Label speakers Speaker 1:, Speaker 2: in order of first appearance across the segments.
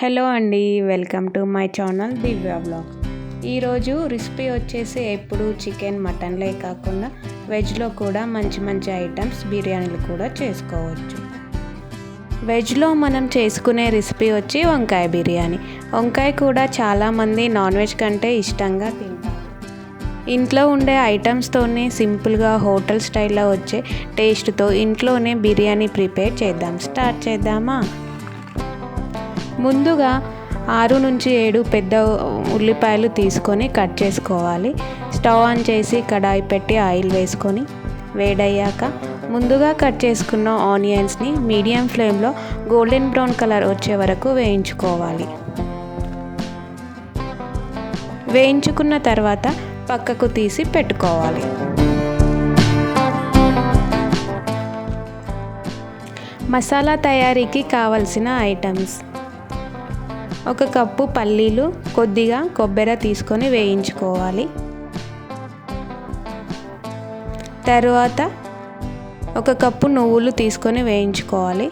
Speaker 1: Hello అండి, welcome to my channel Divya blogs. ఈరోజు recipe వచ్చేసి ఎప్పుడు చికెన్ మటన్లే కాకుండా వెజ్లో కూడా మంచి మంచి ఐటమ్స్ బిర్యానీలు కూడా చేసుకోవచ్చు. వెజ్లో మనం చేసుకునే రెసిపీ వచ్చి వంకాయ బిర్యానీ. వంకాయ కూడా చాలామంది నాన్ వెజ్ కంటే ఇష్టంగా తింటారు. ఇంట్లో ఉండే ఐటమ్స్తోనే సింపుల్గా హోటల్ స్టైల్లో వచ్చే టేస్ట్తో ఇంట్లోనే బిర్యానీ ప్రిపేర్ చేద్దాం. స్టార్ట్ చేద్దామా? ముందుగా 6 నుంచి 7 పెద్ద ఉల్లిపాయలు తీసుకొని కట్ చేసుకోవాలి. స్టవ్ ఆన్ చేసి కడాయి పెట్టి ఆయిల్ వేసుకొని వేడయ్యాక ముందుగా కట్ చేసుకున్న ఆనియన్స్ని మీడియం ఫ్లేమ్లో గోల్డెన్ బ్రౌన్ కలర్ వచ్చే వరకు వేయించుకోవాలి. వేయించుకున్న తర్వాత పక్కకు తీసి పెట్టుకోవాలి. మసాలా తయారీకి కావలసిన ఐటమ్స్: 1 కప్పు పల్లీలు, కొద్దిగా కొబ్బరి తీసుకొని వేయించుకోవాలి. తర్వాత 1 కప్పు నువ్వులు తీసుకొని వేయించుకోవాలి.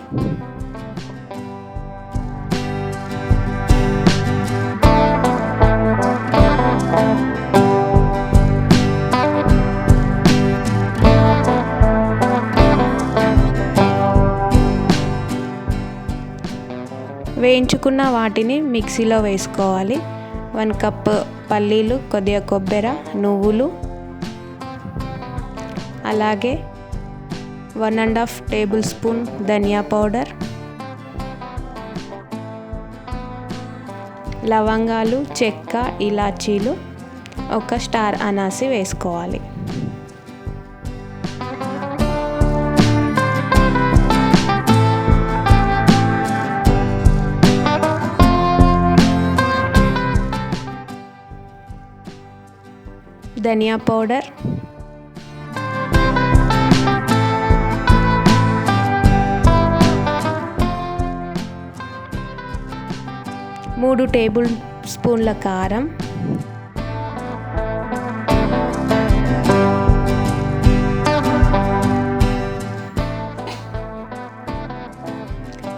Speaker 1: వేయించుకున్న వాటిని మిక్సీలో వేసుకోవాలి. 1 కప్పు పల్లీలు, కొద్దిగా కొబ్బరి, నువ్వులు, అలాగే 1½ టేబుల్ స్పూన్ ధనియా పౌడర్, లవంగాలు, చెక్క, ఇలాచీలు, 1 స్టార్ అనాసి వేసుకోవాలి. ధనియా పౌడర్, మూడు టేబుల్ స్పూన్ల కారం,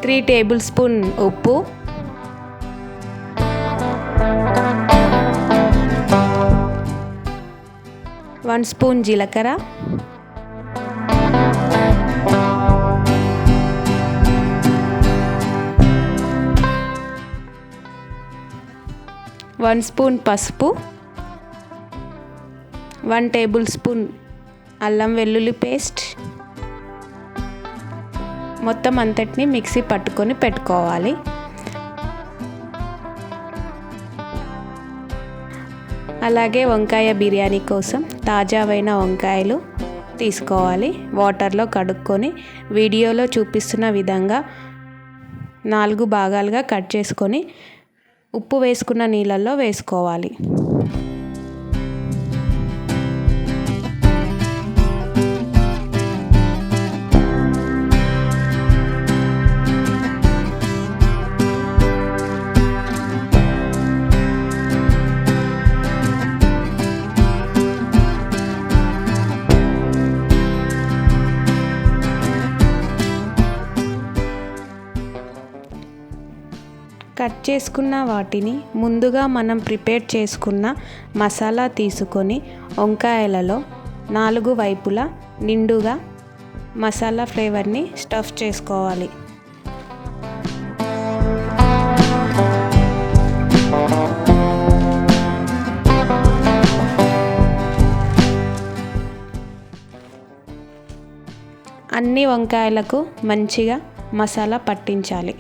Speaker 1: 3 టేబుల్ స్పూన్ ఉప్పు, 1 స్పూన్ జీలకర్ర, 1 స్పూన్ పసుపు, 1 టేబుల్ స్పూన్ అల్లం వెల్లుల్లి పేస్ట్. మొత్తం అంతటిని మిక్సీ పట్టుకొని పెట్టుకోవాలి. అలాగే వంకాయ బిర్యానీ కోసం తాజావైన వంకాయలు తీసుకోవాలి. వాటర్లో కడుక్కొని వీడియోలో చూపిస్తున్న విధంగా 4 భాగాలుగా కట్ చేసుకొని ఉప్పు వేసుకున్న నీళ్ళల్లో వేసుకోవాలి. కట్ చేసుకున్న వాటిని ముందుగా మనం ప్రిపేర్ చేసుకున్న మసాలా తీసుకొని వంకాయలలో 4 వైపులా నిండుగా మసాలా ఫ్లేవర్ని స్టఫ్ చేసుకోవాలి. అన్ని వంకాయలకు మంచిగా మసాలా పట్టించాలి.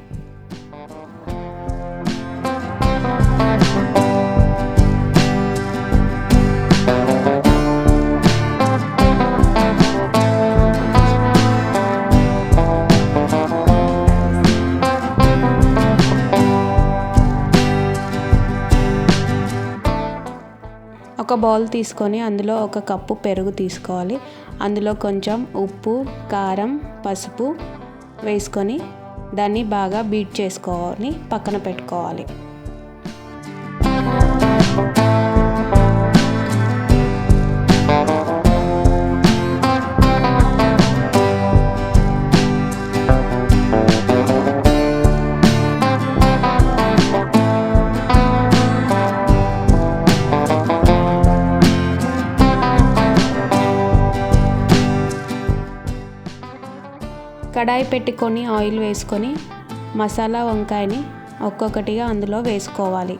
Speaker 1: ఒక బౌల్ తీసుకొని అందులో 1 కప్పు పెరుగు తీసుకోవాలి. అందులో కొంచెం ఉప్పు, కారం, పసుపు వేసుకొని దాన్ని బాగా బీట్ చేసుకొని పక్కన పెట్టుకోవాలి. కడాయి పెట్టుకొని ఆయిల్ వేసుకొని మసాలా వంకాయని ఒక్కొక్కటిగా అందులో వేసుకోవాలి.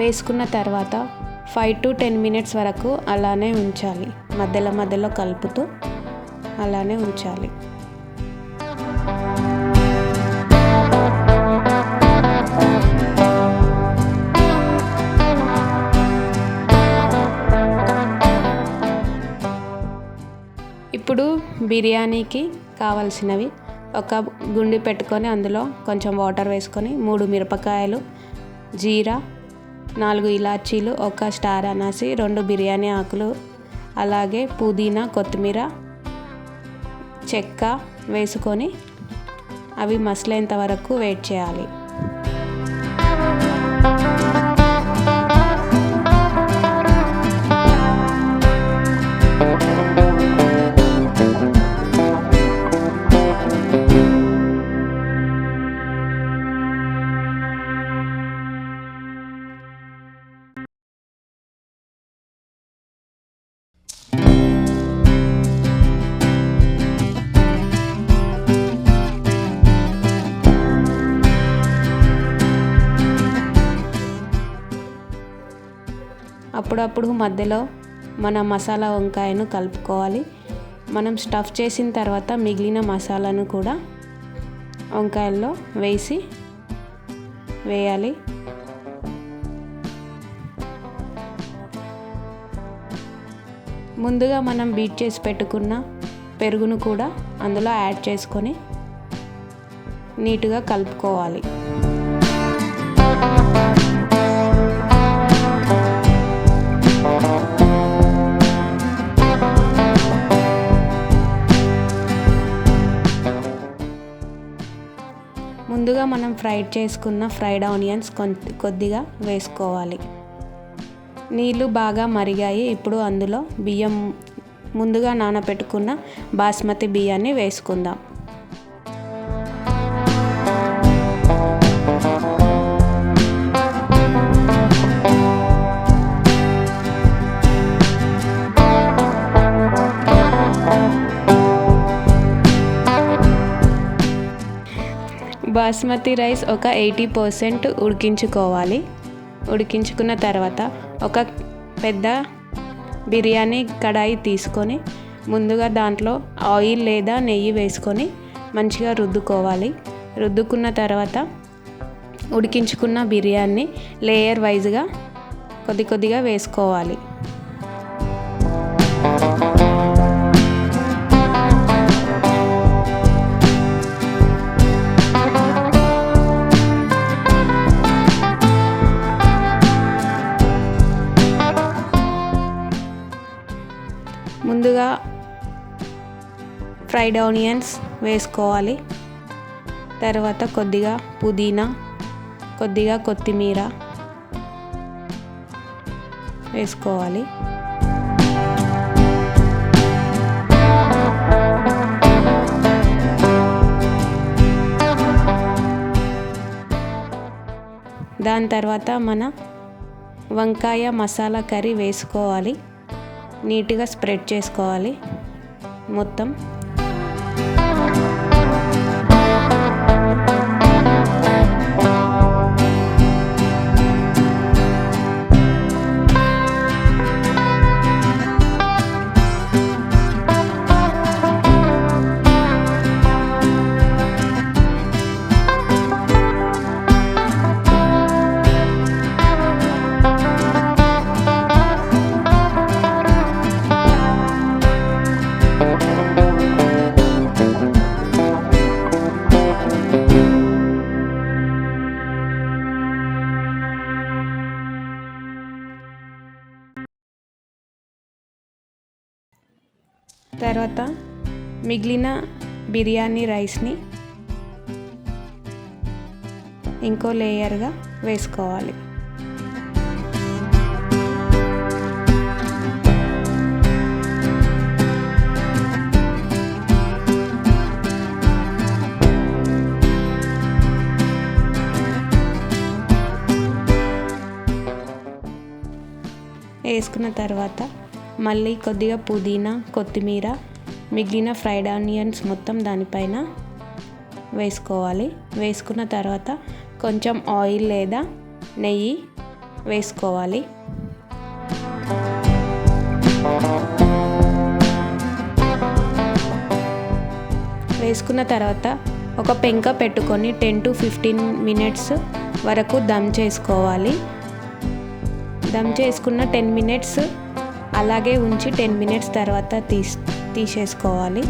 Speaker 1: వేసుకున్న తర్వాత 5 to 10 minutes వరకు అలానే ఉంచాలి. మధ్యలో కలుపుతూ అలానే ఉంచాలి. ఇప్పుడు బిర్యానీకి కావాల్సినవి ఒక గుండి పెట్టుకొని అందులో కొంచెం వాటర్ వేసుకొని 3 మిరపకాయలు, జీరా, 4 ఇలాచీలు, 1 స్టార్ అనాసి, 2 బిర్యానీ ఆకులు, అలాగే పుదీనా, కొత్తిమీర, చెక్క వేసుకొని అవి మసలేంత వరకు వెయిట్ చేయాలి. అప్పుడప్పుడు మధ్యలో మన మసాలా వంకాయను కలుపుకోవాలి. మనం స్టఫ్ చేసిన తర్వాత మిగిలిన మసాలాను కూడా వంకాయల్లో వేయాలి. ముందుగా మనం బీట్ చేసి పెట్టుకున్న పెరుగును కూడా అందులో యాడ్ చేసుకొని నీట్గా కలుపుకోవాలి. ముందుగా మనం చేసుకున్న ఫ్రైడ్ ఆనియన్స్ కొద్దిగా వేసుకోవాలి. నీళ్ళు బాగా మరిగాయి. ఇప్పుడు అందులో ముందుగా నానబెట్టుకున్న బాస్మతి బియ్యాన్ని వేసుకుందాం. బాస్మతి రైస్ ఒక 80% ఉడికించుకోవాలి. ఉడికించుకున్న తర్వాత ఒక పెద్ద బిర్యానీ కడాయి తీసుకొని ముందుగా దాంట్లో ఆయిల్ లేదా నెయ్యి వేసుకొని మంచిగా రుద్దుకోవాలి. రుద్దుకున్న తర్వాత ఉడికించుకున్న బిర్యానీ లేయర్ వైజ్గా కొద్దిగా వేసుకోవాలి. ముందుగా ఫ్రైడ్ ఆనియన్స్ వేసుకోవాలి. తర్వాత కొద్దిగా పుదీనా, కొద్దిగా కొత్తిమీర వేసుకోవాలి. దాని తర్వాత మన వంకాయ మసాలా కర్రీ వేసుకోవాలి. నీట్గా స్ప్రెడ్ చేసుకోవాలి మొత్తం. తర్వాత మిగిలిన బిర్యానీ రైస్ని ఇంకో లేయర్గా వేసుకోవాలి. వేసుకున్న తర్వాత మళ్ళీ కొద్దిగా పుదీనా, కొత్తిమీర, మిగిలిన ఫ్రైడ్ ఆనియన్స్ మొత్తం దానిపైన వేసుకోవాలి. వేసుకున్న తర్వాత కొంచెం ఆయిల్ లేదా నెయ్యి వేసుకోవాలి. వేసుకున్న తర్వాత ఒక పెంక పెట్టుకొని 10 to 15 మినిట్స్ వరకు దమ్ చేసుకోవాలి. దమ్ చేసుకున్న 10 మినిట్స్ అలాగే ఉంచి 10 మినిట్స్ తర్వాత తీసేసుకోవాలి.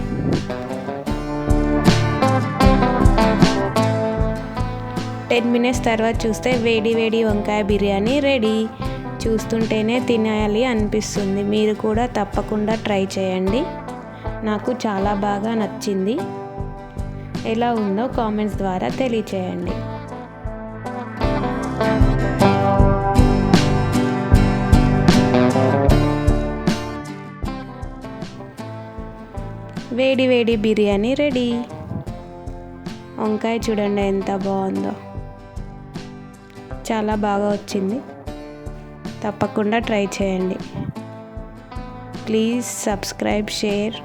Speaker 1: టెన్ మినిట్స్ తర్వాత చూస్తే వేడి వేడి వంకాయ బిర్యానీ రెడీ. చూస్తుంటేనే తినాలి అనిపిస్తుంది. మీరు కూడా తప్పకుండా ట్రై చేయండి. నాకు చాలా బాగా నచ్చింది. ఎలా ఉందో కామెంట్స్ ద్వారా తెలియచేయండి. వేడి వేడి బిర్యానీ రెడీ. వంకాయ చూడండి ఎంత బాగుందో, చాలా బాగా వచ్చింది. తప్పకుండా ట్రై చేయండి. Please subscribe, share.